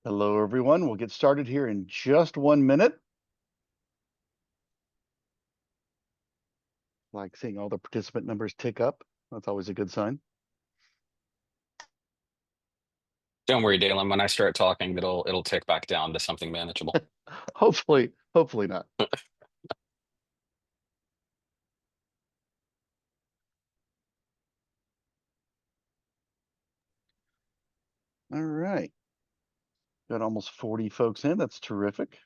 Hello, everyone. We'll get started here in just 1 minute. Like seeing all the participant numbers tick up. That's always a good sign. Don't worry, Dalen. When I start talking, it'll tick back down to something manageable. Hopefully not. All right. Got almost 40 folks in. That's terrific.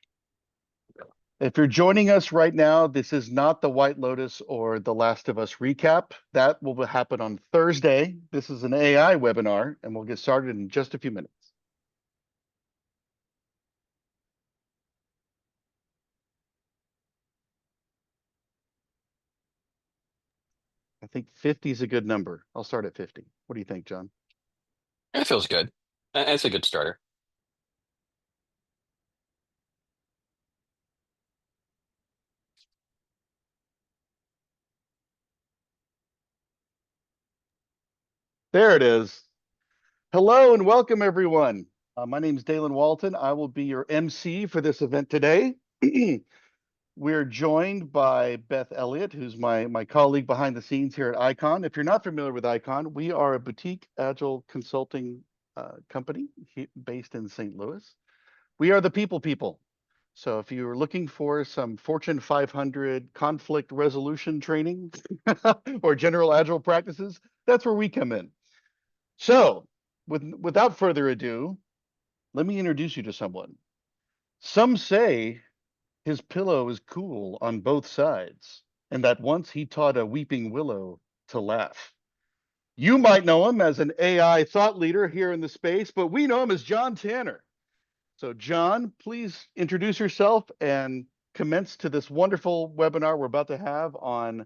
If you're joining us right now, this is not the White Lotus or the Last of Us recap. That will happen on Thursday. This is an AI webinar, and we'll get started in just a few minutes. I think 50 is a good number. I'll start at 50. What do you think, John? It feels good. It's a good starter. There it is. Hello and welcome, everyone. My name is Dalen Walton. I will be your MC for this event today. We're joined by Beth Elliott, who's my colleague behind the scenes here at Icon. If you're not familiar with Icon, we are a boutique agile consulting company based in St. Louis. We are the people. So if you're looking for some Fortune 500 conflict resolution training or general agile practices, that's where we come in. So, without further ado, let me introduce you to someone. Some say his pillow is cool on both sides, and that once he taught a weeping willow to laugh. You might know him as an AI thought leader here in the space, but we know him as John Tanner. So, John, please introduce yourself and commence to this wonderful webinar we're about to have on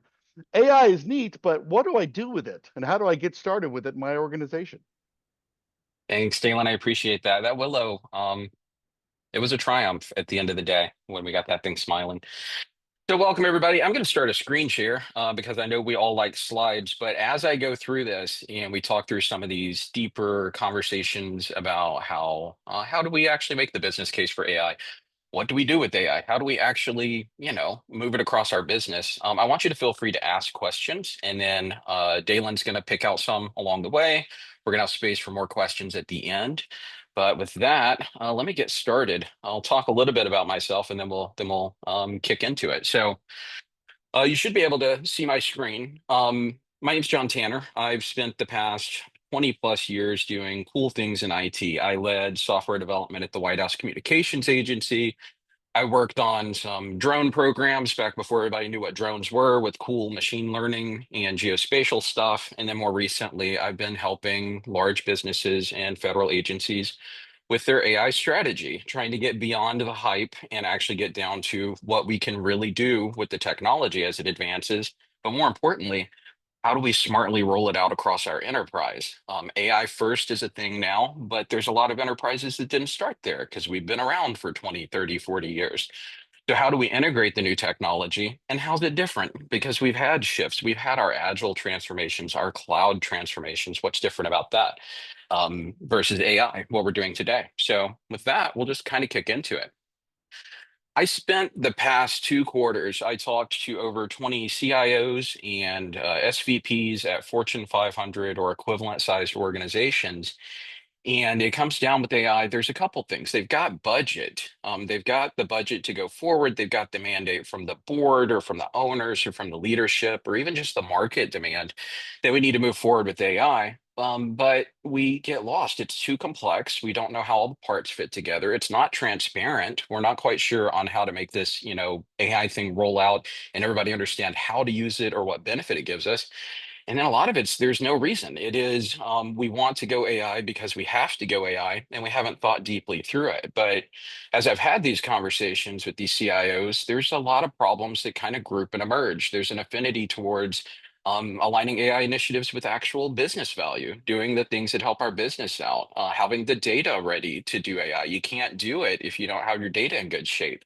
AI is neat, but what do I do with it? And how do I get started with it in my organization? Thanks, Dalen. I appreciate that. That willow, it was a triumph at the end of the day when we got that thing smiling. So welcome, everybody. I'm going to start a screen share because I know we all like slides. But as I go through this and we talk through some of these deeper conversations about how do we actually make the business case for AI? What do we do with AI? How do we actually, move it across our business? I want you to feel free to ask questions, and then Dalen's going to pick out some along the way. We're going to have space for more questions at the end. But with that, let me get started. I'll talk a little bit about myself, and then we'll kick into it. So you should be able to see my screen. My name's John Tanner. I've spent the past 20 plus years doing cool things in IT. I led software development at the White House Communications Agency. I worked on some drone programs back before everybody knew what drones were with cool machine learning and geospatial stuff. And then more recently, I've been helping large businesses and federal agencies with their AI strategy, trying to get beyond the hype and actually get down to what we can really do with the technology as it advances. But more importantly, how do we smartly roll it out across our enterprise? AI first is a thing now, but there's a lot of enterprises that didn't start there because we've been around for 20, 30, 40 years. So how do we integrate the new technology and how's it different? Because we've had shifts, we've had our agile transformations, our cloud transformations. What's different about that versus AI, what we're doing today? So with that, we'll just kind of kick into it. I spent the past 2 quarters, I talked to over 20 CIOs and SVPs at Fortune 500 or equivalent sized organizations. And it comes down with AI. There's a couple things. They've got budget. They've got the budget to go forward. They've got the mandate from the board or from the owners or from the leadership or even just the market demand that we need to move forward with AI. But we get lost. It's too complex. We don't know how all the parts fit together. It's not transparent. We're not quite sure on how to make this, AI thing roll out and everybody understand how to use it or what benefit it gives us. And then a lot of it's there's no reason. It is we want to go AI because we have to go AI, and we haven't thought deeply through it. But as I've had these conversations with these CIOs, there's a lot of problems that kind of group and emerge. There's an affinity towards aligning AI initiatives with actual business value, doing the things that help our business out, having the data ready to do AI. You can't do it if you don't have your data in good shape.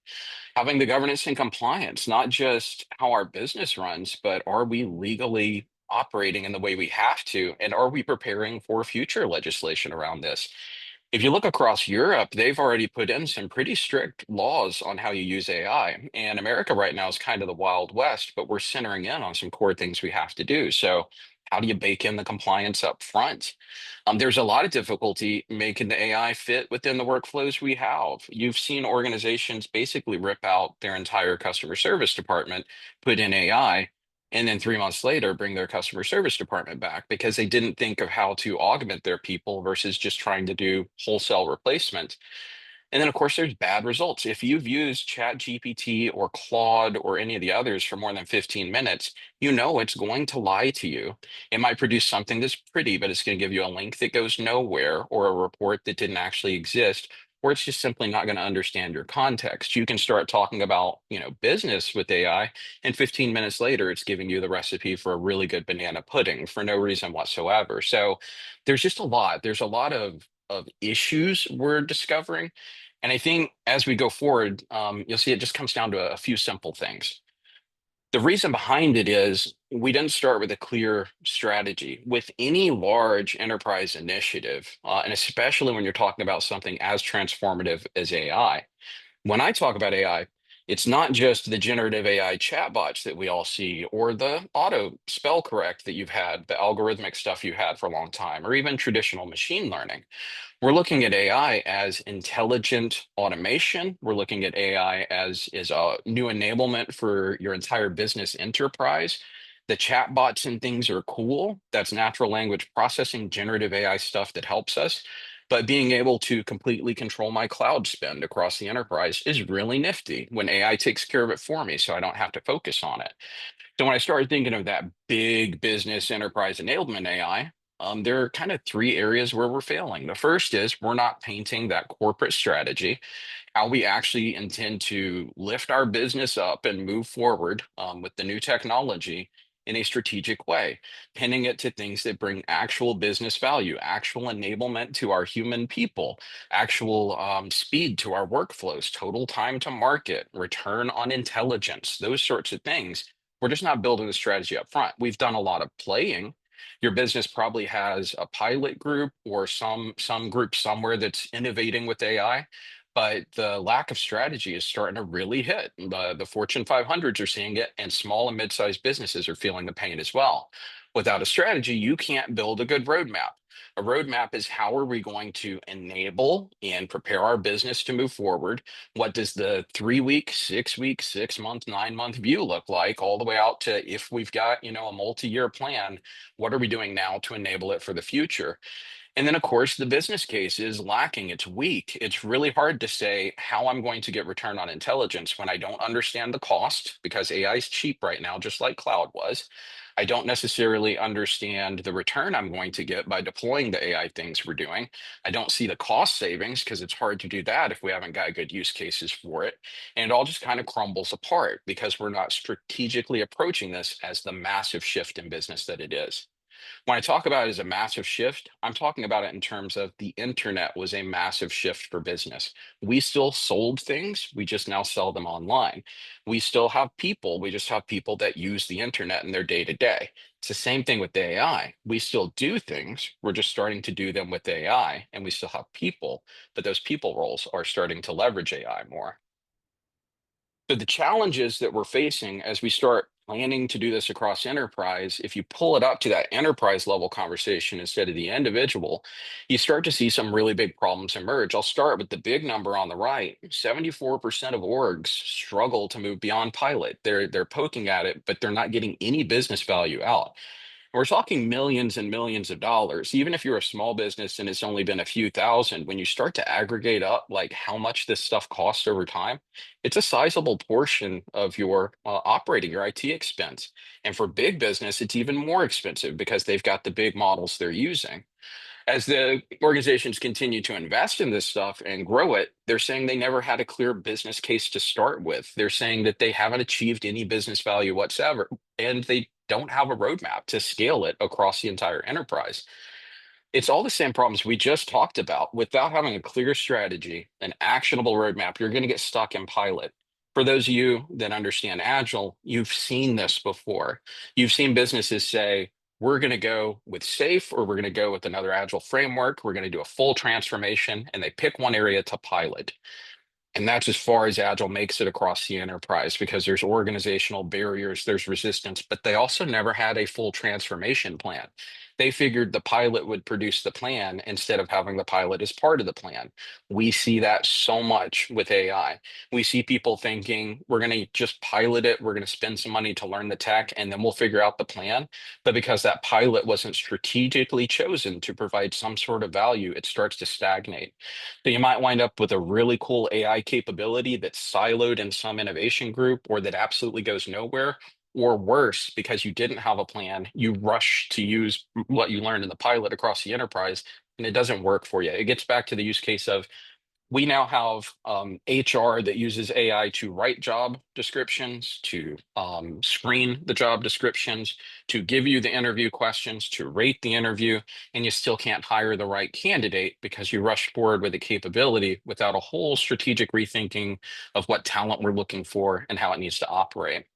Having the governance and compliance, not just how our business runs, but are we legally operating in the way we have to? And are we preparing for future legislation around this? If you look across Europe, they've already put in some pretty strict laws on how you use AI. And America right now is kind of the Wild West, but we're centering in on some core things we have to do. So, how do you bake in the compliance up front? There's a lot of difficulty making the AI fit within the workflows we have. You've seen organizations basically rip out their entire customer service department, put in AI, and then 3 months later bring their customer service department back because they didn't think of how to augment their people versus just trying to do wholesale replacement. And then, of course, there's bad results. If you've used ChatGPT or Claude or any of the others for more than 15 minutes, you know it's going to lie to you. It might produce something that's pretty, but it's going to give you a link that goes nowhere or a report that didn't actually exist, or it's just simply not going to understand your context. You can start talking about, business with AI, and 15 minutes later, it's giving you the recipe for a really good banana pudding for no reason whatsoever. So there's just a lot. There's a lot of issues we're discovering, and I think as we go forward, you'll see it just comes down to a few simple things. The reason behind it is we didn't start with a clear strategy. With any large enterprise initiative, and especially when you're talking about something as transformative as AI. When I talk about AI, it's not just the generative AI chatbots that we all see, or the auto spell correct that you've had, the algorithmic stuff you had for a long time, or even traditional machine learning. We're looking at AI as intelligent automation. We're looking at AI as a new enablement for your entire business enterprise. The chatbots and things are cool. That's natural language processing, generative AI stuff that helps us. But being able to completely control my cloud spend across the enterprise is really nifty when AI takes care of it for me, so I don't have to focus on it. So when I started thinking of that big business enterprise enablement AI, there are kind of three areas where we're failing. The first is we're not painting that corporate strategy, how we actually intend to lift our business up and move forward with the new technology in a strategic way, pinning it to things that bring actual business value, actual enablement to our human people, actual speed to our workflows, total time to market, return on intelligence, those sorts of things. We're just not building the strategy up front. We've done a lot of playing. Your business probably has a pilot group or some group somewhere that's innovating with AI, but the lack of strategy is starting to really hit. The Fortune 500s are seeing it, and small and mid-sized businesses are feeling the pain as well. Without a strategy, you can't build a good roadmap. A roadmap is how are we going to enable and prepare our business to move forward? What does the 3 week, 6 week, 6 month, 9 month view look like, all the way out to if we've got, a multi-year plan, what are we doing now to enable it for the future? And then, of course, the business case is lacking. It's weak. It's really hard to say how I'm going to get return on intelligence when I don't understand the cost because AI is cheap right now, just like cloud was. I don't necessarily understand the return I'm going to get by deploying the AI things we're doing. I don't see the cost savings because it's hard to do that if we haven't got good use cases for it. And it all just kind of crumbles apart because we're not strategically approaching this as the massive shift in business that it is. When I talk about it as a massive shift, I'm talking about it in terms of the internet was a massive shift for business. We still sold things, we just now sell them online. We still have people, we just have people that use the internet in their day to day. It's the same thing with the AI. We still do things, we're just starting to do them with AI, and we still have people, but those people roles are starting to leverage AI more. So the challenges that we're facing as we start planning to do this across enterprise, if you pull it up to that enterprise level conversation instead of the individual, you start to see some really big problems emerge. I'll start with the big number on the right. 74% of orgs struggle to move beyond pilot. They're poking at it, but they're not getting any business value out. We're talking millions and millions of dollars. Even if you're a small business and it's only been a few thousand, when you start to aggregate up like how much this stuff costs over time, it's a sizable portion of your operating, your IT expense. And for big business, it's even more expensive because they've got the big models they're using. As the organizations continue to invest in this stuff and grow it, they're saying they never had a clear business case to start with. They're saying that they haven't achieved any business value whatsoever, and they don't have a roadmap to scale it across the entire enterprise. It's all the same problems we just talked about. Without having a clear strategy, an actionable roadmap, you're going to get stuck in pilot. For those of you that understand Agile, you've seen this before. You've seen businesses say, we're going to go with safe or we're going to go with another agile framework. We're going to do a full transformation, and they pick one area to pilot. And that's as far as Agile makes it across the enterprise because there's organizational barriers, there's resistance, but they also never had a full transformation plan. They figured the pilot would produce the plan instead of having the pilot as part of the plan. We see that so much with AI. We see people thinking we're going to just pilot it, we're going to spend some money to learn the tech, and then we'll figure out the plan. But because that pilot wasn't strategically chosen to provide some sort of value, it starts to stagnate. So you might wind up with a really cool AI capability that's siloed in some innovation group or that absolutely goes nowhere. Or worse, because you didn't have a plan, you rush to use what you learned in the pilot across the enterprise, and it doesn't work for you. It gets back to the use case of we now have HR that uses AI to write job descriptions, to screen the job descriptions, to give you the interview questions, to rate the interview, and you still can't hire the right candidate because you rushed forward with a capability without a whole strategic rethinking of what talent we're looking for and how it needs to operate.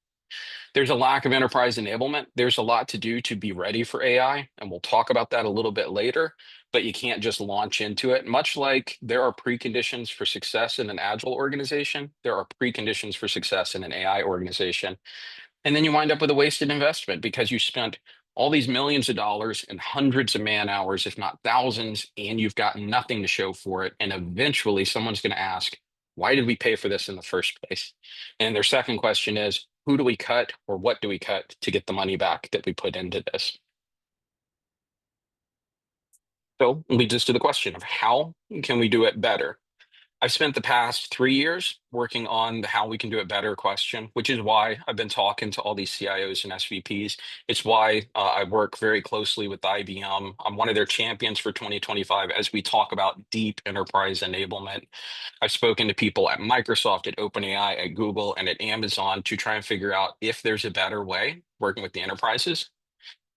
There's a lack of enterprise enablement. There's a lot to do to be ready for AI, and we'll talk about that a little bit later, but you can't just launch into it. Much like there are preconditions for success in an agile organization, there are preconditions for success in an AI organization. And then you wind up with a wasted investment because you spent all these millions of dollars and hundreds of man hours, if not thousands, and you've got nothing to show for it. And eventually someone's going to ask, why did we pay for this in the first place? And their second question is, who do we cut or what do we cut to get the money back that we put into this? So it leads us to the question of how can we do it better? I've spent the past 3 years working on the how we can do it better question, which is why I've been talking to all these CIOs and SVPs. It's why I work very closely with IBM. I'm one of their champions for 2025 as we talk about deep enterprise enablement. I've spoken to people at Microsoft, at OpenAI, at Google, and at Amazon to try and figure out if there's a better way working with the enterprises.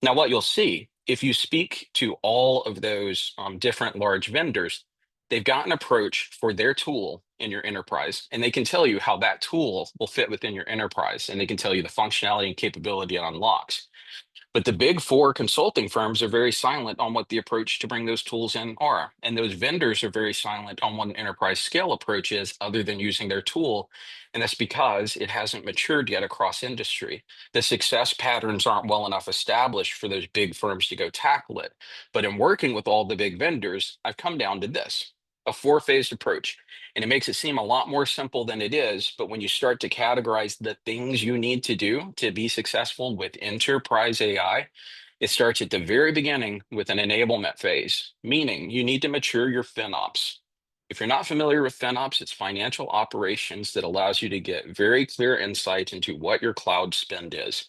Now, what you'll see, if you speak to all of those different large vendors, they've got an approach for their tool in your enterprise, and they can tell you how that tool will fit within your enterprise, and they can tell you the functionality and capability it unlocks. But the big four consulting firms are very silent on what the approach to bring those tools in are. And those vendors are very silent on what an enterprise scale approach is, other than using their tool. And that's because it hasn't matured yet across industry. The success patterns aren't well enough established for those big firms to go tackle it. But in working with all the big vendors, I've come down to this: a four-phased approach. And it makes it seem a lot more simple than it is. But when you start to categorize the things you need to do to be successful with enterprise AI, it starts at the very beginning with an enablement phase, meaning you need to mature your FinOps. If you're not familiar with FinOps, it's financial operations that allows you to get very clear insight into what your cloud spend is.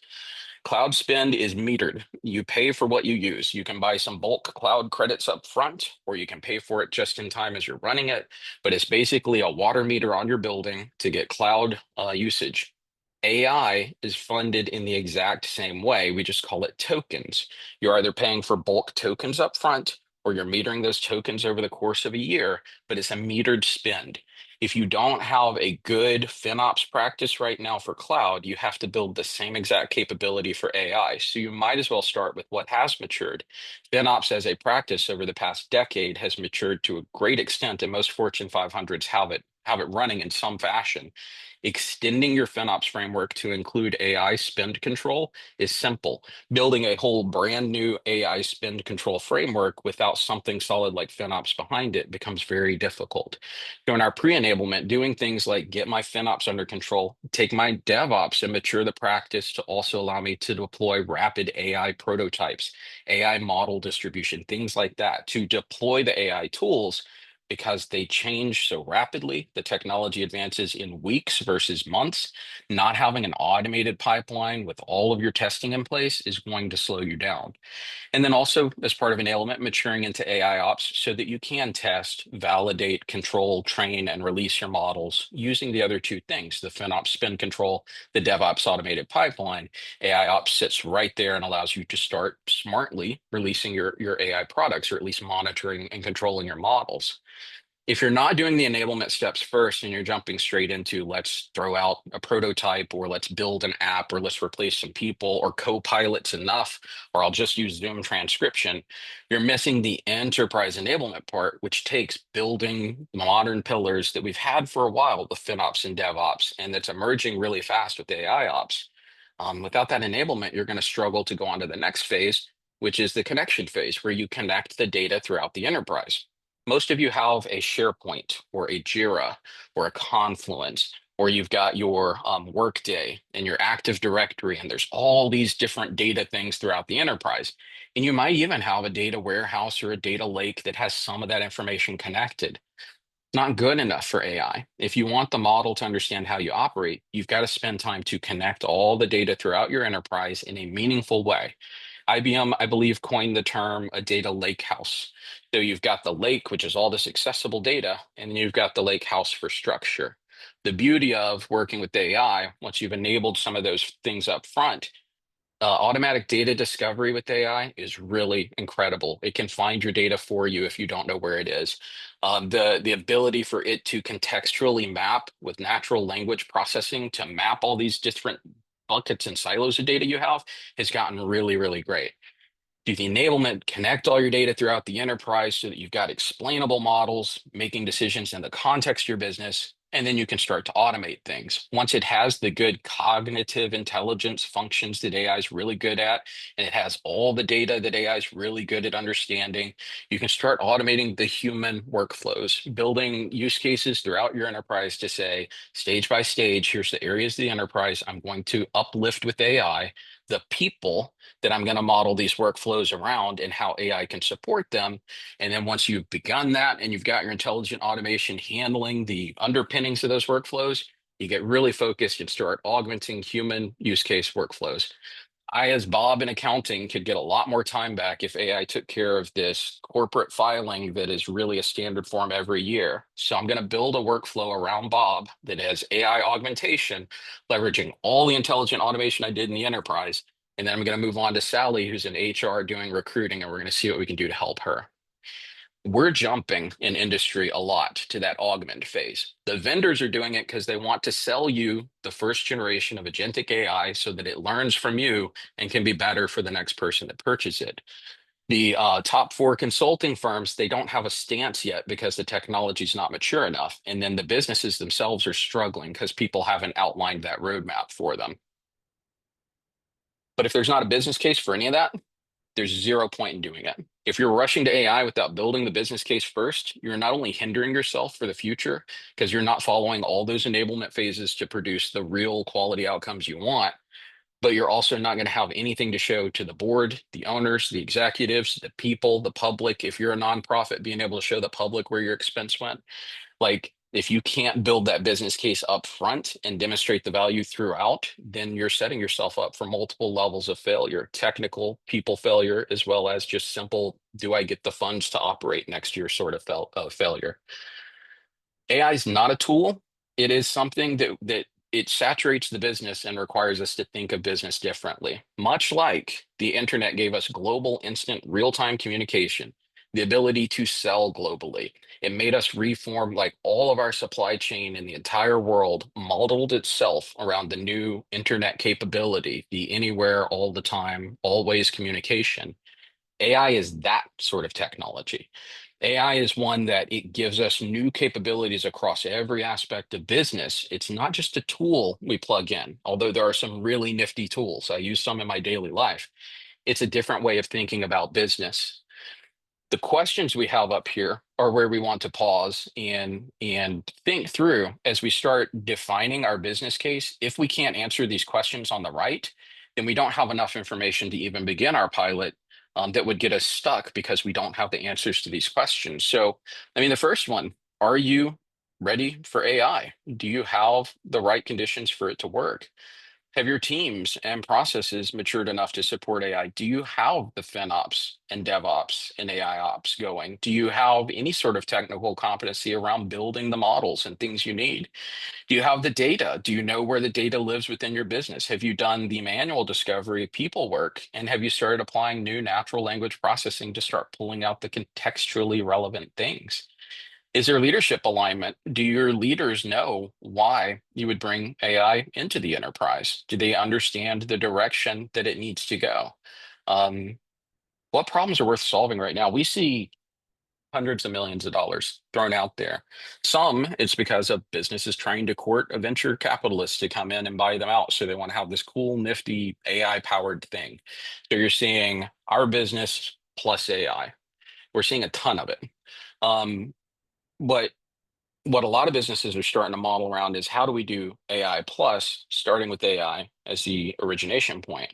Cloud spend is metered. You pay for what you use. You can buy some bulk cloud credits up front, or you can pay for it just in time as you're running it. But it's basically a water meter on your building to get cloud usage. AI is funded in the exact same way. We just call it tokens. You're either paying for bulk tokens up front, or you're metering those tokens over the course of a year, but it's a metered spend. If you don't have a good FinOps practice right now for cloud, you have to build the same exact capability for AI. So you might as well start with what has matured. FinOps as a practice over the past decade has matured to a great extent, and most Fortune 500s have it running in some fashion. Extending your FinOps framework to include AI spend control is simple. Building a whole brand new AI spend control framework without something solid like FinOps behind it becomes very difficult. So in our pre-enablement, doing things like get my FinOps under control, take my DevOps and mature the practice to also allow me to deploy rapid AI prototypes, AI model distribution, things like that, to deploy the AI tools because they change so rapidly. The technology advances in weeks versus months. Not having an automated pipeline with all of your testing in place is going to slow you down. And then also, as part of enablement, maturing into AIOps so that you can test, validate, control, train, and release your models using the other two things: the FinOps spend control, the DevOps automated pipeline. AIOps sits right there and allows you to start smartly releasing your AI products, or at least monitoring and controlling your models. If you're not doing the enablement steps first and you're jumping straight into let's throw out a prototype or let's build an app or let's replace some people or Copilot's enough or I'll just use Zoom transcription, you're missing the enterprise enablement part, which takes building modern pillars that we've had for a while with FinOps and DevOps, and that's emerging really fast with the AIOps. Without that enablement, you're going to struggle to go on to the next phase, which is the connection phase, where you connect the data throughout the enterprise. Most of you have a SharePoint or a Jira or a Confluence, or you've got your Workday and your Active Directory, and there's all these different data things throughout the enterprise. And you might even have a data warehouse or a data lake that has some of that information connected. Not good enough for AI. If you want the model to understand how you operate, you've got to spend time to connect all the data throughout your enterprise in a meaningful way. IBM, I believe, coined the term a data lake house. So you've got the lake, which is all this accessible data, and then you've got the lake house for structure. The beauty of working with AI, once you've enabled some of those things up front, automatic data discovery with AI is really incredible. It can find your data for you if you don't know where it is. The ability for it to contextually map with natural language processing to map all these different buckets and silos of data you have has gotten really, really great. Do the enablement, connect all your data throughout the enterprise so that you've got explainable models, making decisions in the context of your business, and then you can start to automate things. Once it has the good cognitive intelligence functions that AI is really good at, and it has all the data that AI is really good at understanding, you can start automating the human workflows, building use cases throughout your enterprise to say, stage by stage, here's the areas of the enterprise I'm going to uplift with AI. The people that I'm going to model these workflows around and how AI can support them. And then once you've begun that and you've got your intelligent automation handling the underpinnings of those workflows, you get really focused and start augmenting human use case workflows. I, as Bob in accounting, could get a lot more time back if AI took care of this corporate filing that is really a standard form every year. So I'm going to build a workflow around Bob that has AI augmentation, leveraging all the intelligent automation I did in the enterprise. And then I'm going to move on to Sally, who's in HR doing recruiting, and we're going to see what we can do to help her. We're jumping in industry a lot to that augment phase. The vendors are doing it because they want to sell you the first generation of agentic AI so that it learns from you and can be better for the next person that purchases it. The top four consulting firms, they don't have a stance yet because the technology is not mature enough. And then the businesses themselves are struggling because people haven't outlined that roadmap for them. But if there's not a business case for any of that, there's zero point in doing it. If you're rushing to AI without building the business case first, you're not only hindering yourself for the future because you're not following all those enablement phases to produce the real quality outcomes you want, but you're also not going to have anything to show to the board, the owners, the executives, the people, the public. If you're a nonprofit, being able to show the public where your expense went. Like, if you can't build that business case up front and demonstrate the value throughout, then you're setting yourself up for multiple levels of failure, technical people failure, as well as just simple, do I get the funds to operate next year sort of failure. AI is not a tool. It is something that it saturates the business and requires us to think of business differently. Much like the internet gave us global, instant, real-time communication, the ability to sell globally. It made us reform like all of our supply chain in the entire world modeled itself around the new internet capability, the anywhere, all the time, always communication. AI is that sort of technology. AI is one that it gives us new capabilities across every aspect of business. It's not just a tool we plug in, although there are some really nifty tools. I use some in my daily life. It's a different way of thinking about business. The questions we have up here are where we want to pause and think through as we start defining our business case. If we can't answer these questions on the right, then we don't have enough information to even begin our pilot that would get us stuck because we don't have the answers to these questions. So, I mean, the first one, are you ready for AI? Do you have the right conditions for it to work? Have your teams and processes matured enough to support AI? Do you have the FinOps and DevOps and AIOps going? Do you have any sort of technical competency around building the models and things you need? Do you have the data? Do you know where the data lives within your business? Have you done the manual discovery of people work? And have you started applying new natural language processing to start pulling out the contextually relevant things? Is there leadership alignment? Do your leaders know why you would bring AI into the enterprise? Do they understand the direction that it needs to go? Um, what problems are worth solving right now? We see hundreds of millions of dollars thrown out there. Some it's because of businesses trying to court a venture capitalist to come in and buy them out. So they want to have this cool, nifty AI powered thing. So you're seeing our business plus AI. We're seeing a ton of it. Um, but what a lot of businesses are starting to model around is how do we do AI plus, starting with AI as the origination point.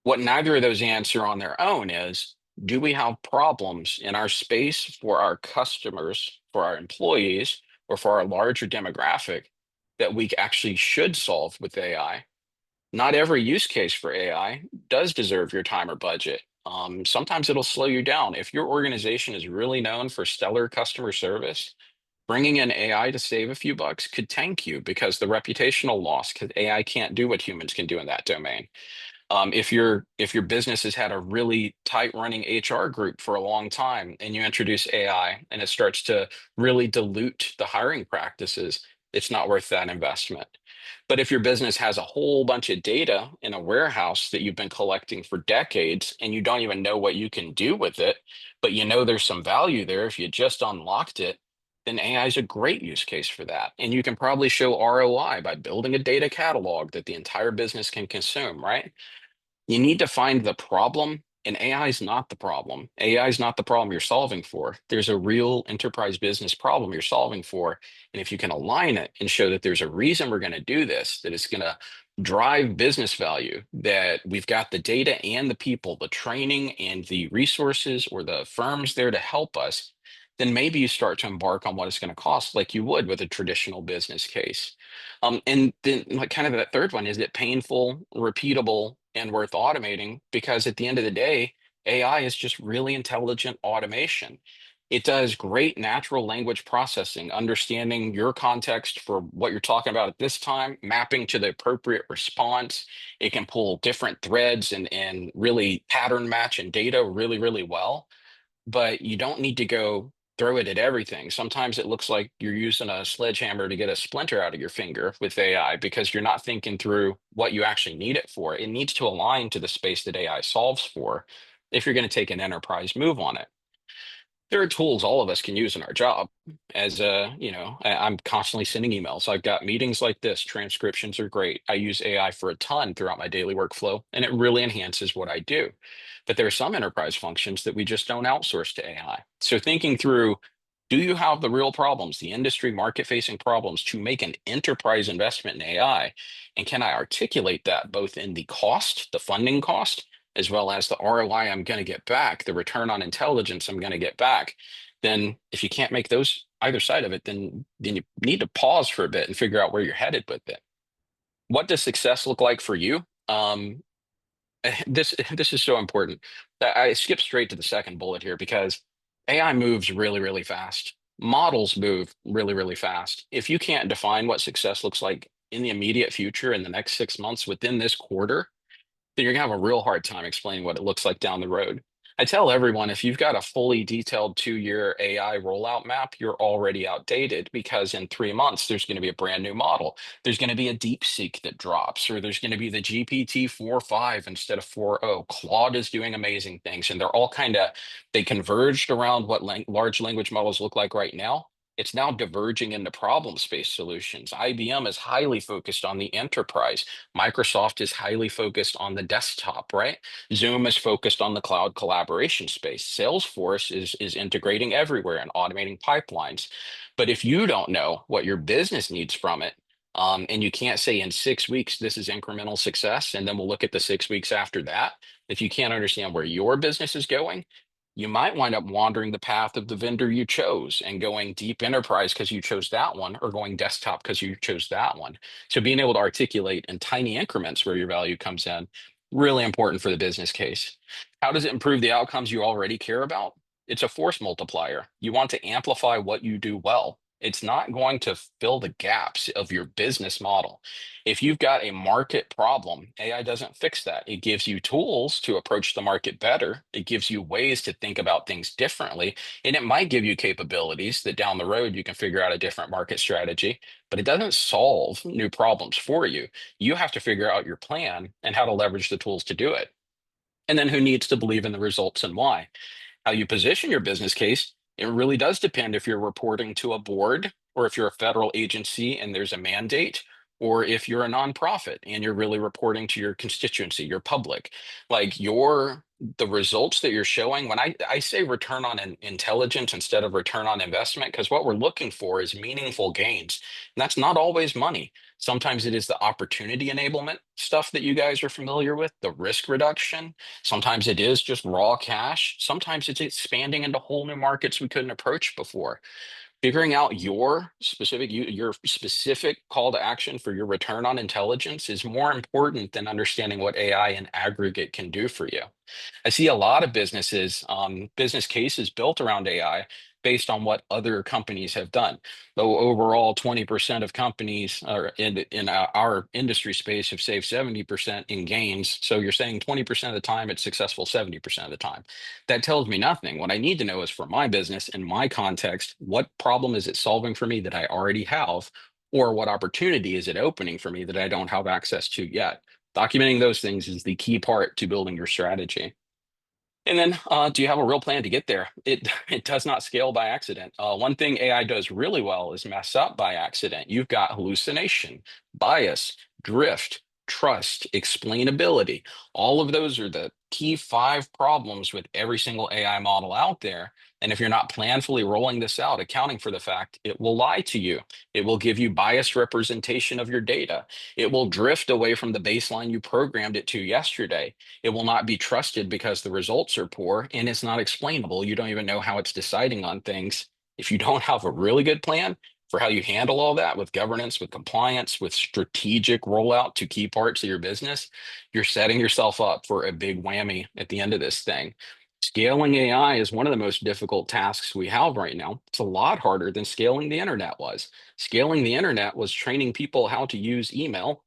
What neither of those answer on their own is, do we have problems in our space for our customers, for our employees, or for our larger demographic that we actually should solve with AI? Not every use case for AI does deserve your time or budget. Sometimes it'll slow you down. If your organization is really known for stellar customer service, bringing in AI to save a few bucks could tank you because the reputational loss, because AI can't do what humans can do in that domain. If your business has had a really tight running HR group for a long time and you introduce AI and it starts to really dilute the hiring practices, it's not worth that investment. But if your business has a whole bunch of data in a warehouse that you've been collecting for decades and you don't even know what you can do with it, but you know there's some value there if you just unlocked it, then AI is a great use case for that. And you can probably show ROI by building a data catalog that the entire business can consume, right? You need to find the problem, and AI is not the problem. AI is not the problem you're solving for. There's a real enterprise business problem you're solving for. And if you can align it and show that there's a reason we're going to do this, that it's going to drive business value, that we've got the data and the people, the training and the resources or the firms there to help us, then maybe you start to embark on what it's going to cost, like you would with a traditional business case. And then, like, kind of that third one, is it painful, repeatable, and worth automating? Because at the end of the day, AI is just really intelligent automation. It does great natural language processing, understanding your context for what you're talking about at this time, mapping to the appropriate response. It can pull different threads and really pattern match and data really, really well, but you don't need to go throw it at everything. Sometimes it looks like you're using a sledgehammer to get a splinter out of your finger with AI because you're not thinking through what you actually need it for. It needs to align to the space that AI solves for if you're going to take an enterprise move on it. There are tools all of us can use in our job. As I'm constantly sending emails. I've got meetings like this. Transcriptions are great. I use AI for a ton throughout my daily workflow, and it really enhances what I do. But there are some enterprise functions that we just don't outsource to AI. So thinking through, do you have the real problems, the industry market facing problems to make an enterprise investment in AI? And can I articulate that both in the cost, the funding cost, as well as the ROI I'm going to get back, the return on intelligence I'm going to get back? Then if you can't make those either side of it, then you need to pause for a bit and figure out where you're headed with it. What does success look like for you? This is so important. I skipped straight to the second bullet here because AI moves really, really fast. Models move really, really fast. If you can't define what success looks like in the immediate future in the next 6 months within this quarter, then you're gonna have a real hard time explaining what it looks like down the road. I tell everyone, if you've got a fully detailed 2-year AI rollout map, you're already outdated because in 3 months, there's going to be a brand new model. There's going to be a DeepSeek that drops, or there's going to be the GPT 4.5 instead of 4.0. Claude is doing amazing things, and they're all they converged around what large language models look like right now. It's now diverging into problem space solutions. IBM is highly focused on the enterprise. Microsoft is highly focused on the desktop, right? Zoom is focused on the cloud collaboration space. Salesforce is integrating everywhere and automating pipelines. But if you don't know what your business needs from it, and you can't say in 6 weeks this is incremental success, and then we'll look at the 6 weeks after that. If you can't understand where your business is going, you might wind up wandering the path of the vendor you chose and going deep enterprise because you chose that one, or going desktop because you chose that one. So being able to articulate in tiny increments where your value comes in, really important for the business case. How does it improve the outcomes you already care about? It's a force multiplier. You want to amplify what you do well. It's not going to fill the gaps of your business model. If you've got a market problem, AI doesn't fix that. It gives you tools to approach the market better. It gives you ways to think about things differently, and it might give you capabilities that down the road you can figure out a different market strategy, but it doesn't solve new problems for you. You have to figure out your plan and how to leverage the tools to do it. And then who needs to believe in the results and why? How you position your business case, it really does depend if you're reporting to a board or if you're a federal agency and there's a mandate, or if you're a nonprofit and you're really reporting to your constituency, your public. Like the results that you're showing, when I say return on intelligence instead of return on investment, because what we're looking for is meaningful gains. And that's not always money. Sometimes it is the opportunity enablement stuff that you guys are familiar with, the risk reduction. Sometimes it is just raw cash. Sometimes it's expanding into whole new markets we couldn't approach before. Figuring out your specific call to action for your return on intelligence is more important than understanding what AI in aggregate can do for you. I see a lot of business cases built around AI based on what other companies have done. Though overall, 20% of companies are in our industry space have saved 70% in gains. So you're saying 20% of the time it's successful 70% of the time. That tells me nothing. What I need to know is for my business, in my context, what problem is it solving for me that I already have? Or what opportunity is it opening for me that I don't have access to yet? Documenting those things is the key part to building your strategy. And then, do you have a real plan to get there? It does not scale by accident. One thing AI does really well is mess up by accident. You've got hallucination, bias, drift, trust, explainability. All of those are the key five problems with every single AI model out there. And if you're not planfully rolling this out, accounting for the fact it will lie to you, it will give you biased representation of your data, it will drift away from the baseline you programmed it to yesterday. It will not be trusted because the results are poor and it's not explainable. You don't even know how it's deciding on things. If you don't have a really good plan for how you handle all that with governance, with compliance, with strategic rollout to key parts of your business, you're setting yourself up for a big whammy at the end of this thing. Scaling AI is one of the most difficult tasks we have right now. It's a lot harder than scaling the internet was. Scaling the internet was training people how to use email,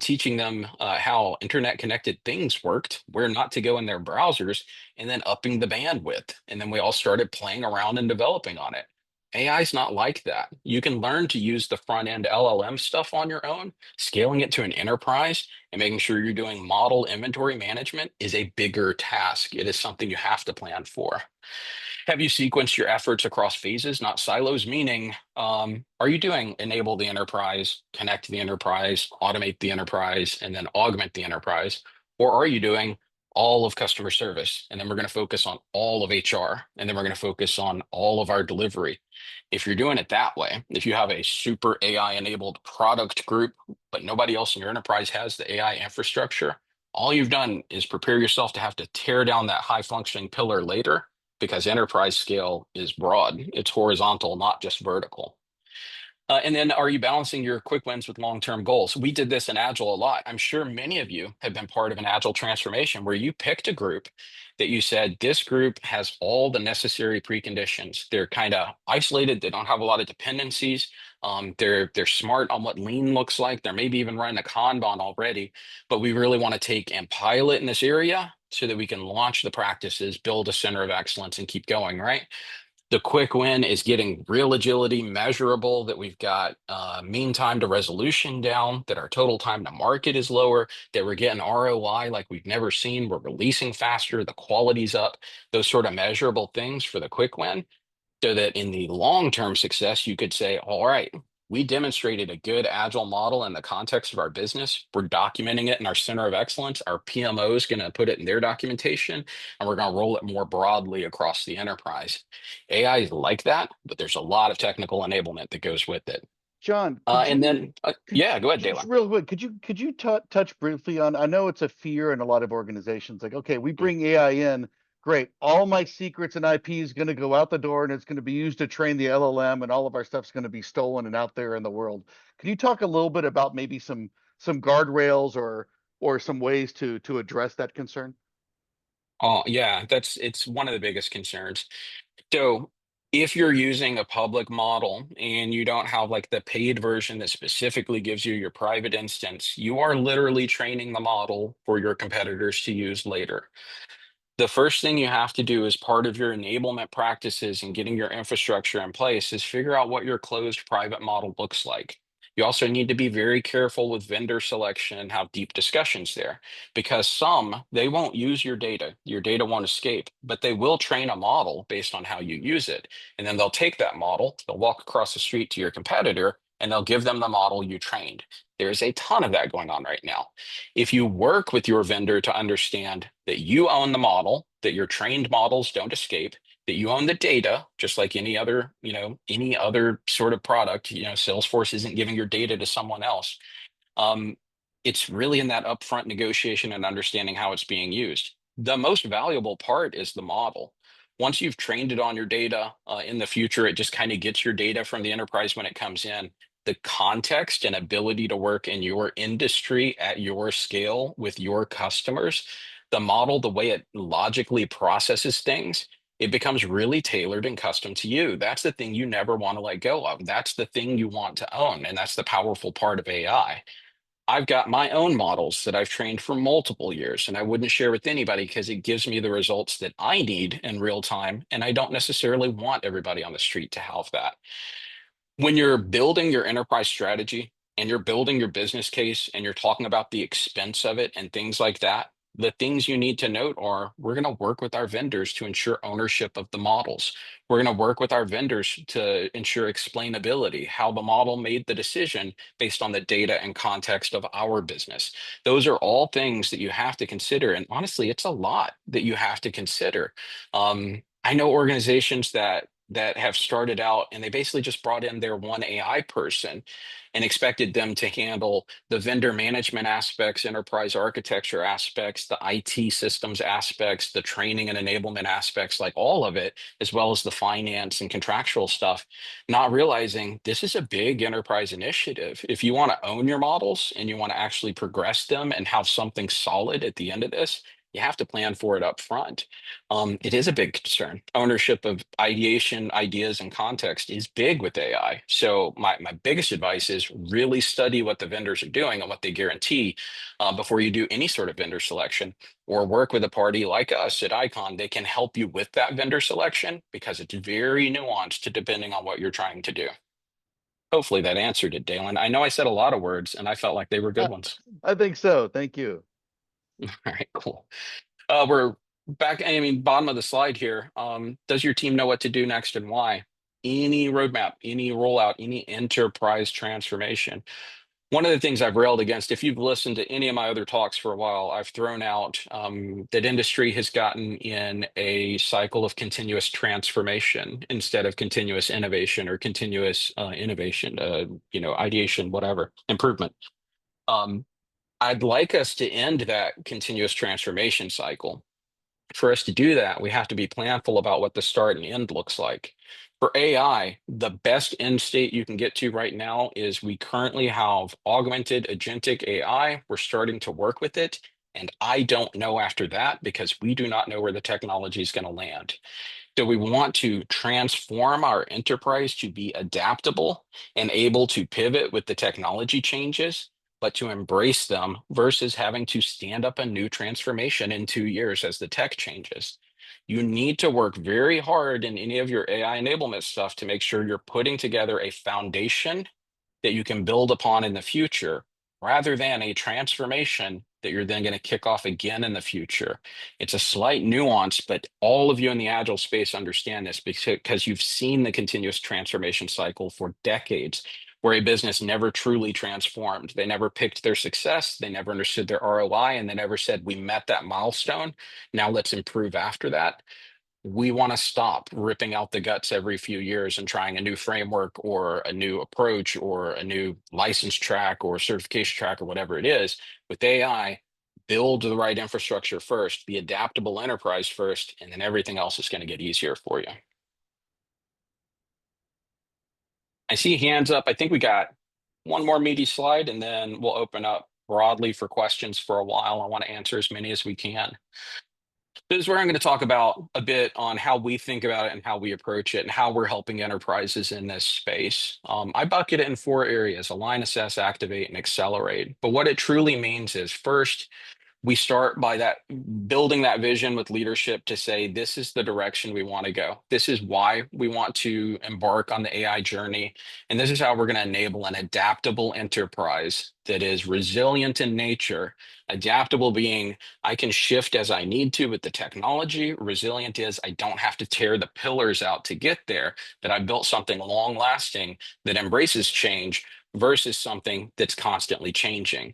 teaching them how internet connected things worked, where not to go in their browsers, and then upping the bandwidth. And then we all started playing around and developing on it. AI is not like that. You can learn to use the front end LLM stuff on your own. Scaling it to an enterprise and making sure you're doing model inventory management is a bigger task. It is something you have to plan for. Have you sequenced your efforts across phases, not silos? Meaning, are you doing enable the enterprise, connect the enterprise, automate the enterprise, and then augment the enterprise? Or are you doing all of customer service? And then we're going to focus on all of HR, and then we're going to focus on all of our delivery. If you're doing it that way, if you have a super AI enabled product group, but nobody else in your enterprise has the AI infrastructure, all you've done is prepare yourself to have to tear down that high functioning pillar later because enterprise scale is broad. It's horizontal, not just vertical. And then are you balancing your quick wins with long-term goals? We did this in Agile a lot. I'm sure many of you have been part of an Agile transformation where you picked a group that you said, this group has all the necessary preconditions. They're kind of isolated. They don't have a lot of dependencies. They're smart on what lean looks like. They're maybe even running a Kanban already, but we really want to take and pilot in this area so that we can launch the practices, build a center of excellence, and keep going, right? The quick win is getting real agility measurable, that we've got mean time to resolution down, that our total time to market is lower, that we're getting ROI like we've never seen, we're releasing faster, the quality's up, those sort of measurable things for the quick win, so that in the long-term success, you could say, all right, we demonstrated a good agile model in the context of our business. We're documenting it in our center of excellence. Our PMO is going to put it in their documentation, and we're going to roll it more broadly across the enterprise. AI is like that, but there's a lot of technical enablement that goes with it. John, And then, yeah, go ahead, just Dalen. real quick, could you touch briefly on? I know it's a fear in a lot of organizations, like, okay, we bring AI in, great, all my secrets and IP is going to go out the door, and it's going to be used to train the LLM, and all of our stuff's going to be stolen and out there in the world. Can you talk a little bit about maybe some guardrails or some ways to address that concern? Oh, yeah, it's one of the biggest concerns. So If you're using a public model and you don't have like the paid version that specifically gives you your private instance, you are literally training the model for your competitors to use later. The first thing you have to do as part of your enablement practices and getting your infrastructure in place is figure out what your closed private model looks like. You also need to be very careful with vendor selection and have deep discussions there because some, they won't use your data. Your data won't escape, but they will train a model based on how you use it. And then they'll take that model, they'll walk across the street to your competitor, and they'll give them the model you trained. There's a ton of that going on right now. If you work with your vendor to understand that you own the model, that your trained models don't escape, that you own the data, just like any other, any other sort of product, Salesforce isn't giving your data to someone else. Um, it's really in that upfront negotiation and understanding how it's being used. The most valuable part is the model. Once you've trained it on your data, in the future, it just kind of gets your data from the enterprise when it comes in. The context and ability to work in your industry at your scale with your customers, the model, the way it logically processes things, it becomes really tailored and custom to you. That's the thing you never want to let go of. That's the thing you want to own. And that's the powerful part of AI. I've got my own models that I've trained for multiple years, and I wouldn't share with anybody because it gives me the results that I need in real time. And I don't necessarily want everybody on the street to have that. When you're building your enterprise strategy and you're building your business case and you're talking about the expense of it and things like that, the things you need to note are we're going to work with our vendors to ensure ownership of the models. We're going to work with our vendors to ensure explainability, how the model made the decision based on the data and context of our business. Those are all things that you have to consider. And honestly, it's a lot that you have to consider. I know organizations that have started out and they basically just brought in their one AI person and expected them to handle the vendor management aspects, enterprise architecture aspects, the IT systems aspects, the training and enablement aspects, like all of it, as well as the finance and contractual stuff, not realizing this is a big enterprise initiative. If you want to own your models and you want to actually progress them and have something solid at the end of this, you have to plan for it up front. It is a big concern. Ownership of ideation, ideas, and context is big with AI. So my biggest advice is really study what the vendors are doing and what they guarantee before you do any sort of vendor selection, or work with a party like us at Icon. They can help you with that vendor selection because it's very nuanced depending on what you're trying to do. Hopefully that answered it, Dalen. I know I said a lot of words and I felt like they were good Uh, ones. I think so. Thank you. All right, cool. We're back, I mean, bottom of the slide here. Does your team know what to do next and why? Any roadmap, any rollout, any enterprise transformation. One of the things I've railed against, if you've listened to any of my other talks for a while, I've thrown out that industry has gotten in a cycle of continuous transformation instead of continuous innovation or continuous innovation, ideation, whatever, improvement. Um, I'd like us to end that continuous transformation cycle. For us to do that, we have to be planful about what the start and end looks like. For AI, the best end state you can get to right now is we currently have augmented agentic AI. We're starting to work with it. And I don't know after that because we do not know where the technology is going to land. So we want to transform our enterprise to be adaptable and able to pivot with the technology changes, but to embrace them versus having to stand up a new transformation in 2 years as the tech changes. You need to work very hard in any of your AI enablement stuff to make sure you're putting together a foundation that you can build upon in the future rather than a transformation that you're then going to kick off again in the future. It's a slight nuance, but all of you in the agile space understand this because you've seen the continuous transformation cycle for decades where a business never truly transformed. They never picked their success, they never understood their ROI, and they never said, we met that milestone. Now let's improve after that. We want to stop ripping out the guts every few years and trying a new framework or a new approach or a new license track or certification track or whatever it is. With AI, build the right infrastructure first, be adaptable enterprise first, and then everything else is going to get easier for you. I see hands up. I think we got one more meaty slide and then we'll open up broadly for questions for a while. I want to answer as many as we can. This is where I'm going to talk about a bit on how we think about it and how we approach it and how we're helping enterprises in this space. I bucket it in four areas: align, assess, activate, and accelerate. But what it truly means is first, we start by that building that vision with leadership to say this is the direction we want to go, this is why we want to embark on the AI journey, and this is how we're going to enable an adaptable enterprise that is resilient in nature. Adaptable being I can shift as I need to with the technology. Resilient is I don't have to tear the pillars out to get there, that I built something long lasting that embraces change versus something that's constantly changing.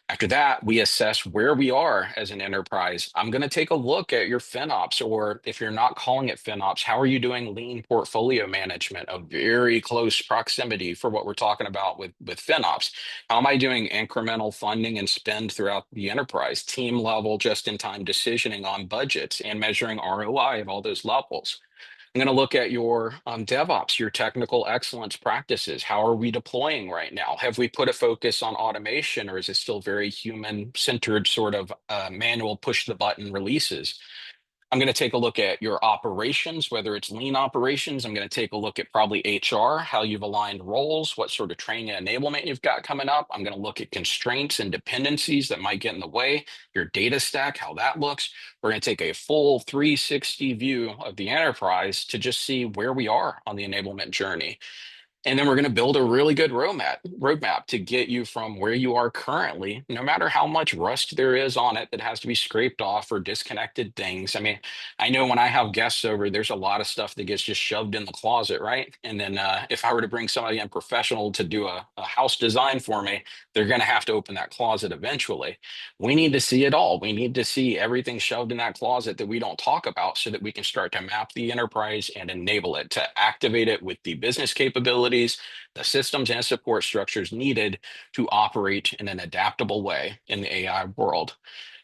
After that, we assess where we are as an enterprise. I'm going to take a look at your FinOps, or if you're not calling it FinOps, how are you doing lean portfolio management? A very close proximity for what we're talking about with FinOps. How am I doing incremental funding and spend throughout the enterprise, team level, just-in-time decisioning on budgets and measuring ROI at all those levels? I'm going to look at your DevOps, your technical excellence practices. How are we deploying right now? Have we put a focus on automation, or is it still very human-centered sort of manual push the button releases? I'm going to take a look at your operations, whether it's lean operations. I'm going to take a look at probably HR, how you've aligned roles, what sort of training and enablement you've got coming up. I'm going to look at constraints and dependencies that might get in the way, your data stack, how that looks. We're going to take a full 360 view of the enterprise to just see where we are on the enablement journey. And then we're going to build a really good roadmap to get you from where you are currently, no matter how much rust there is on it that has to be scraped off or disconnected things. I mean, I know when I have guests over, there's a lot of stuff that gets just shoved in the closet, right? And then if I were to bring somebody in professional to do a house design for me, they're going to have to open that closet eventually. We need to see it all. We need to see everything shoved in that closet that we don't talk about so that we can start to map the enterprise and enable it to activate it with the business capabilities, the systems and support structures needed to operate in an adaptable way in the AI world.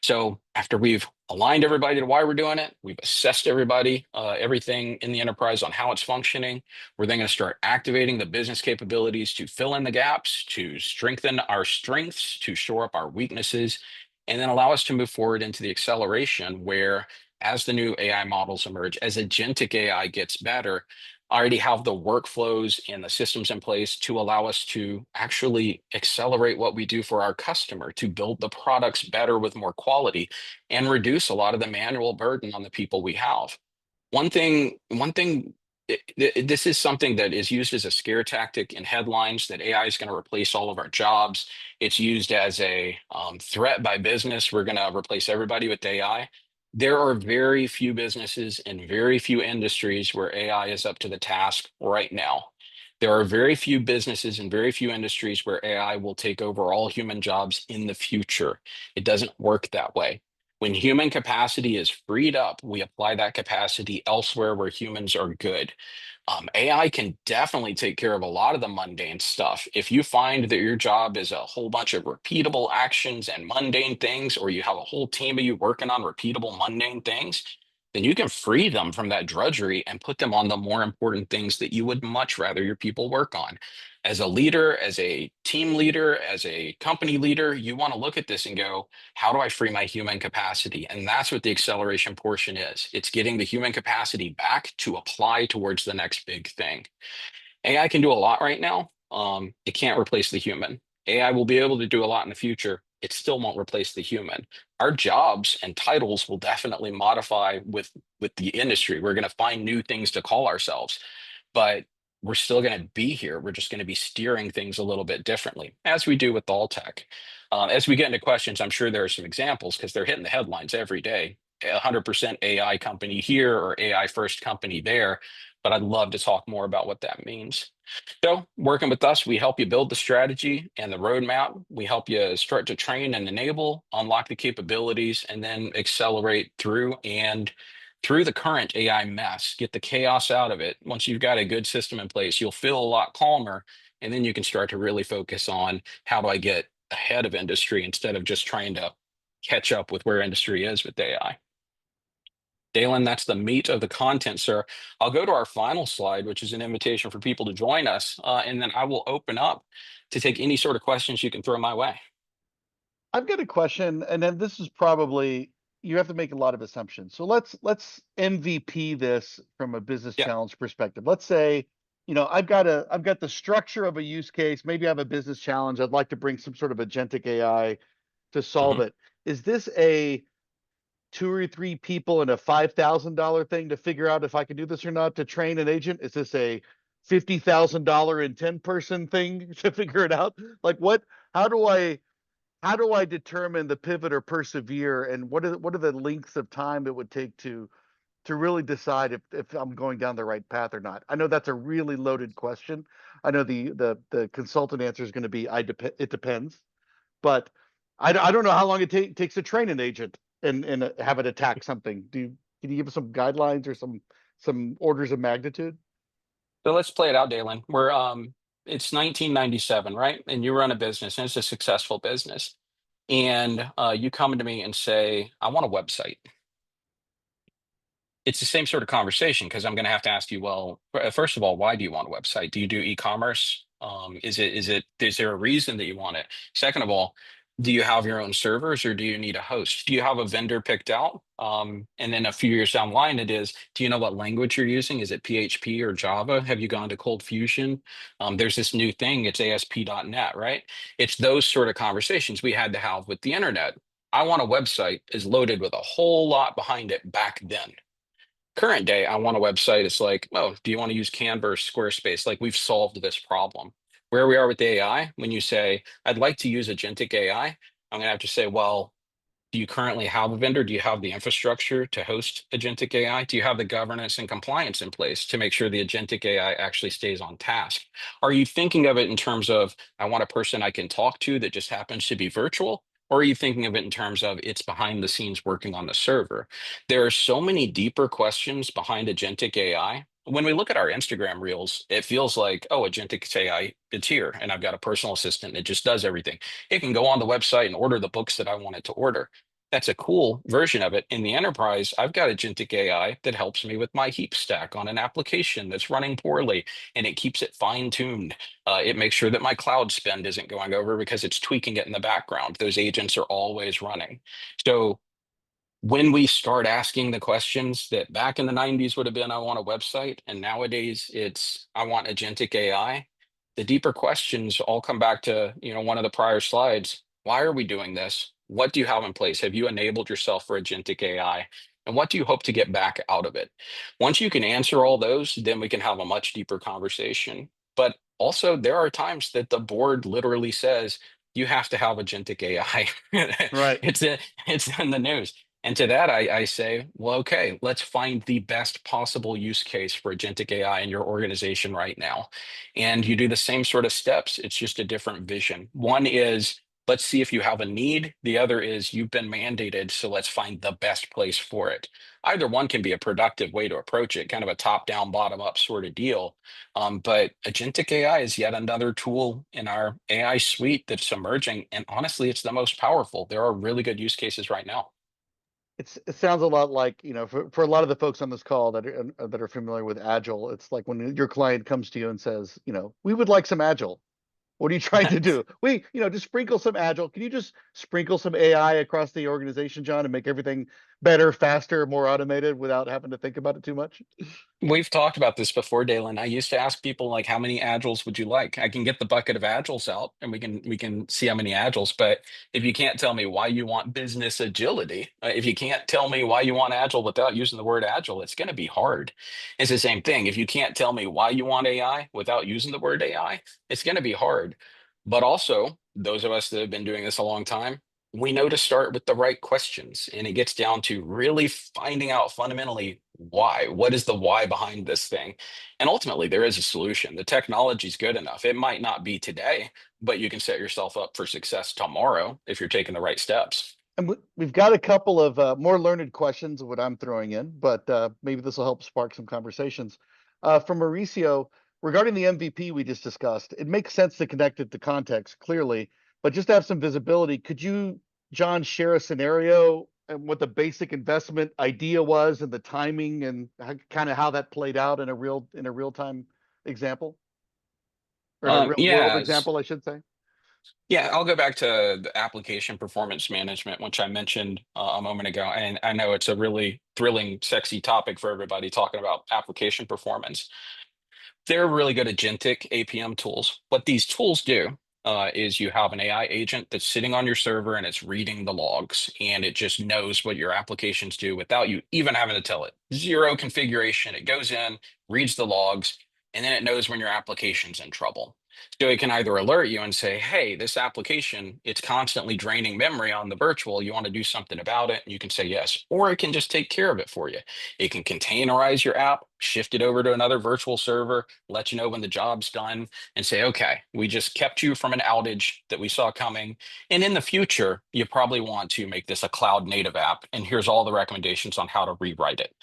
So after we've aligned everybody to why we're doing it, we've assessed everybody, everything in the enterprise on how it's functioning. We're then going to start activating the business capabilities to fill in the gaps, to strengthen our strengths, to shore up our weaknesses, and then allow us to move forward into the acceleration where, as the new AI models emerge, as agentic AI gets better, I already have the workflows and the systems in place to allow us to actually accelerate what we do for our customer, to build the products better with more quality and reduce a lot of the manual burden on the people we have. One thing, this is something that is used as a scare tactic in headlines that AI is going to replace all of our jobs. It's used as a threat by business. We're going to replace everybody with AI. There are very few businesses and very few industries where AI is up to the task right now. There are very few businesses and very few industries where AI will take over all human jobs in the future. It doesn't work that way. When human capacity is freed up, we apply that capacity elsewhere where humans are good. AI can definitely take care of a lot of the mundane stuff. If you find that your job is a whole bunch of repeatable actions and mundane things, or you have a whole team of you working on repeatable mundane things, then you can free them from that drudgery and put them on the more important things that you would much rather your people work on. As a leader, as a team leader, as a company leader, you want to look at this and go, how do I free my human capacity? And that's what the acceleration portion is. It's getting the human capacity back to apply towards the next big thing. AI can do a lot right now. It can't replace the human. AI will be able to do a lot in the future. It still won't replace the human. Our jobs and titles will definitely modify with the industry. We're going to find new things to call ourselves, but we're still going to be here. We're just going to be steering things a little bit differently, as we do with all tech. As we get into questions, I'm sure there are some examples because they're hitting the headlines every day. 100% AI company here or AI first company there, but I'd love to talk more about what that means. So, working with us, we help you build the strategy and the roadmap. We help you start to train and enable, unlock the capabilities, and then accelerate through the current AI mess, get the chaos out of it. Once you've got a good system in place, you'll feel a lot calmer, and then you can start to really focus on how do I get ahead of industry instead of just trying to catch up with where industry is with AI. Dalen, that's the meat of the content, sir. I'll go to our final slide, which is an invitation for people to join us, and then I will open up to take any sort of questions you can throw my way. I've got a question, and then this is probably, you have to make a lot of assumptions. So let's MVP this from a business Yeah. challenge perspective. Let's say, I've got the structure of a use case. Maybe I have a business challenge. I'd like to bring some sort of agentic AI to solve Mhm. it. Is this a two or three people and a $5,000 thing to figure out if I can do this or not to train an agent? Is this a $50,000 and 10-person thing to figure it out? Like what? How do I how do I determine the pivot or persevere, and what are the lengths of time it would take to really decide if I'm going down the right path or not? I know that's a really loaded question. I know the consultant answer is going to be it depends, but I don't know how long it takes to train an agent and have it attack something. Can you give us some guidelines or some orders of magnitude? So let's play it out, Dalen. It's 1997, right? And you run a business, and it's a successful business. And you come to me and say, I want a website. It's the same sort of conversation because I'm going to have to ask you, well, first of all, why do you want a website? Do you do e-commerce? Is there a reason that you want it? Second of all, do you have your own servers or do you need a host? Do you have a vendor picked out? And then a few years down the line, do you know what language you're using? Is it PHP or Java? Have you gone to Cold Fusion? There's this new thing, it's ASP.NET, right? It's those sort of conversations we had to have with the internet. I want a website is loaded with a whole lot behind it back then. Current day, I want a website. It's like, oh, do you want to use Canva or Squarespace? Like we've solved this problem. Where we are with AI, when you say, I'd like to use agentic AI, I'm going to have to say, well, do you currently have a vendor? Do you have the infrastructure to host agentic AI? Do you have the governance and compliance in place to make sure the agentic AI actually stays on task? Are you thinking of it in terms of, I want a person I can talk to that just happens to be virtual? Or are you thinking of it in terms of it's behind the scenes working on the server? There are so many deeper questions behind agentic AI. When we look at our Instagram reels, it feels like, oh, agentic AI, it's here, and I've got a personal assistant, and it just does everything. It can go on the website and order the books that I want it to order. That's a cool version of it. In the enterprise, I've got agentic AI that helps me with my heap stack on an application that's running poorly, and it keeps it fine-tuned. It makes sure that my cloud spend isn't going over because it's tweaking it in the background. Those agents are always running. So when we start asking the questions that back in the 90s would have been, I want a website, and nowadays it's, I want agentic AI, the deeper questions all come back to, one of the prior slides. Why are we doing this? What do you have in place? Have you enabled yourself for agentic AI? And what do you hope to get back out of it? Once you can answer all those, then we can have a much deeper conversation. But also, there are times that the board literally says, you have to have agentic AI. Right. It's in the news. And to that, I say, well, okay, let's find the best possible use case for agentic AI in your organization right now. And you do the same sort of steps. It's just a different vision. One is, let's see if you have a need. The other is, you've been mandated, so let's find the best place for it. Either one can be a productive way to approach it, kind of a top-down, bottom-up sort of deal. But agentic AI is yet another tool in our AI suite that's emerging. And honestly, it's the most powerful. There are really good use cases right now. It sounds a lot like, for a lot of the folks on this call that are familiar with Agile, it's like when your client comes to you and says, we would like some Agile. What are you trying to do? Just sprinkle some Agile. Can you just sprinkle some AI across the organization, John, and make everything better, faster, more automated without having to think about it too much? We've talked about this before, Dalen. I used to ask people like, how many agiles would you like? I can get the bucket of agiles out and we can see how many agiles. But if you can't tell me why you want business agility, if you can't tell me why you want agile without using the word agile, it's going to be hard. It's the same thing. If you can't tell me why you want AI without using the word AI, it's going to be hard. But also, those of us that have been doing this a long time, we know to start with the right questions. And it gets down to really finding out fundamentally why. What is the why behind this thing? And ultimately, there is a solution. The technology is good enough. It might not be today, but you can set yourself up for success tomorrow if you're taking the right steps. And we've got a couple of more learned questions of what I'm throwing in, but maybe this will help spark some conversations. From Mauricio, regarding the MVP we just discussed, it makes sense to connect it to context clearly, but just to have some visibility, could you, John, share a scenario and what the basic investment idea was and the timing and kind of how that played out in a real time example, or in a real world Yeah, example, I should say? Yeah, I'll go back to the application performance management, which I mentioned a moment ago. And I know it's a really thrilling, sexy topic for everybody talking about application performance. They're really good agentic APM tools. What these tools do is you have an AI agent that's sitting on your server and it's reading the logs and it just knows what your applications do without you even having to tell it. Zero configuration. It goes in, reads the logs, and then it knows when your application's in trouble. So it can either alert you and say, hey, this application, it's constantly draining memory on the virtual. You want to do something about it? And you can say yes. Or it can just take care of it for you. It can containerize your app, shift it over to another virtual server, let you know when the job's done, and say, okay, we just kept you from an outage that we saw coming. And in the future, you probably want to make this a cloud native app. And here's all the recommendations on how to rewrite it.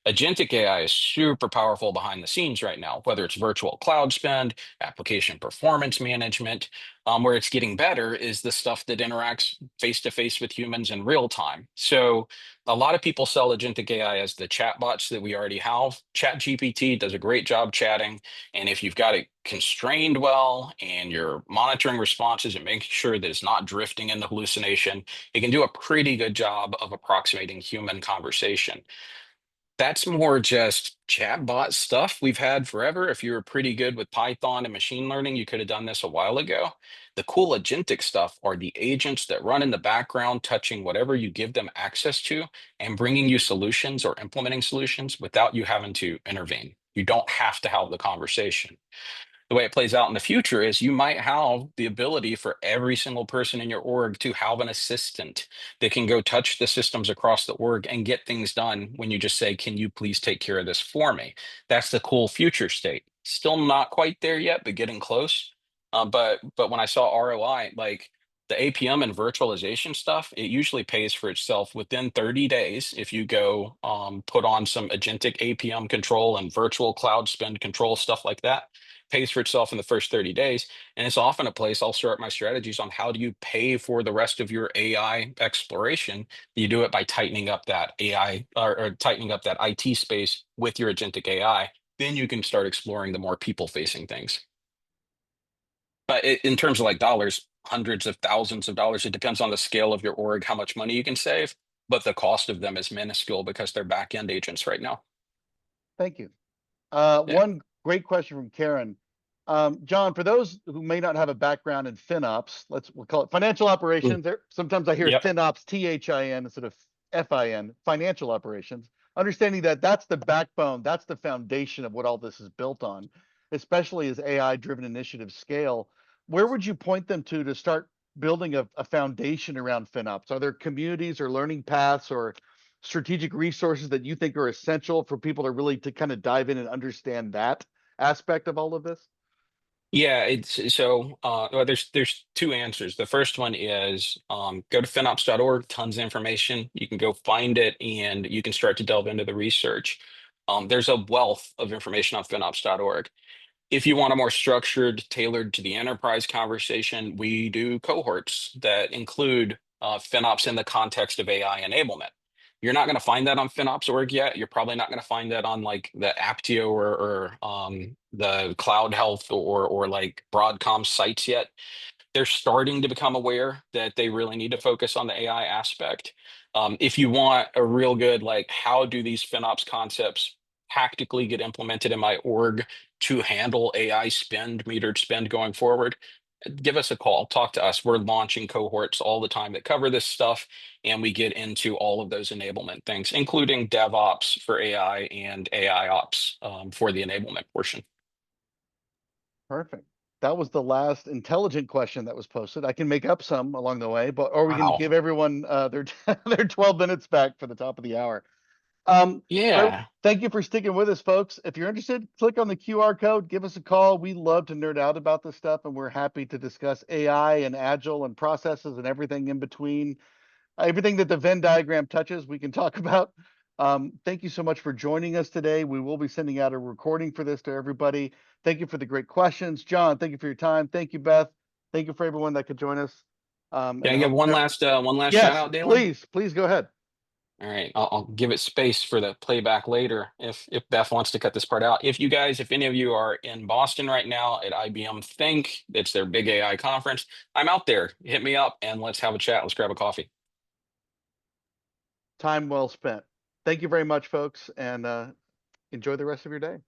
Agentic AI is super powerful behind the scenes right now, whether it's virtual cloud spend, application performance management. Where it's getting better is the stuff that interacts face to face with humans in real time. So a lot of people sell agentic AI as the chatbots that we already have. ChatGPT does a great job chatting. And if you've got it constrained well and you're monitoring responses and making sure that it's not drifting into hallucination, it can do a pretty good job of approximating human conversation. That's more just chatbot stuff we've had forever. If you were pretty good with Python and machine learning, you could have done this a while ago. The cool agentic stuff are the agents that run in the background, touching whatever you give them access to and bringing you solutions or implementing solutions without you having to intervene. You don't have to have the conversation. The way it plays out in the future is you might have the ability for every single person in your org to have an assistant that can go touch the systems across the org and get things done when you just say, can you please take care of this for me? That's the cool future state. Still not quite there yet, but getting close. But when I saw ROI, like the APM and virtualization stuff, it usually pays for itself within 30 days if you go put on some agentic APM control and virtual cloud spend control, stuff like that pays for itself in the first 30 days. And it's often a place I'll start my strategies on how do you pay for the rest of your AI exploration. You do it by tightening up that AI or tightening up that IT space with your agentic AI. Then you can start exploring the more people facing things. But in terms of like dollars, hundreds of thousands of dollars, it depends on the scale of your org, how much money you can save. But the cost of them is minuscule because they're back end agents right now. Thank you. Yeah. One great question from Karen. John, for those who may not have a background in FinOps, we'll call it financial Mm. operations. Sometimes I hear Yep. FinOps, THIN instead of FIN, financial operations. Understanding that that's the backbone, that's the foundation of what all this is built on, especially as AI-driven initiatives scale. Where would you point them to start building a foundation around FinOps? Are there communities or learning paths or strategic resources that you think are essential for people to really to kind of dive in and understand that aspect of all of this? Yeah, it's so well, there's two answers. The first one is go to finops.org, tons of information. You can go find it and you can start to delve into the research. There's a wealth of information on finops.org. If you want a more structured, tailored to the enterprise conversation, we do cohorts that include FinOps in the context of AI enablement. You're not going to find that on FinOps.org yet. You're probably not going to find that on like the Aptio or the Cloud Health or like Broadcom sites yet. They're starting to become aware that they really need to focus on the AI aspect. If you want a real good, like, how do these FinOps concepts tactically get implemented in my org to handle AI spend, metered spend going forward? Give us a call, talk to us. We're launching cohorts all the time that cover this stuff, and we get into all of those enablement things, including DevOps for AI and AIOps for the enablement portion. Perfect. That was the last intelligent question that was posted. I can make up some along the way, but are we going to give Wow. everyone their their 12 minutes back for the top of the hour? Yeah. Thank you for sticking with us, folks. If you're interested, click on the QR code, give us a call. We love to nerd out about this stuff, and we're happy to discuss AI and Agile and processes and everything in between. Everything that the Venn diagram touches, we can talk about. Thank you so much for joining us today. We will be sending out a recording for this to everybody. Thank you for the great questions. John, thank you for your time. Thank you, Beth. Thank you for everyone that could join us. Can And I I give hope, one last shout yes, out, Dalen? please go ahead. All right, I'll give it space for the playback later if Beth wants to cut this part out. If any of you are in Boston right now at IBM Think, it's their big AI conference. I'm out there. Hit me up and let's have a chat. Let's grab a coffee. Time well spent. Thank you very much, folks, and enjoy the rest of your day.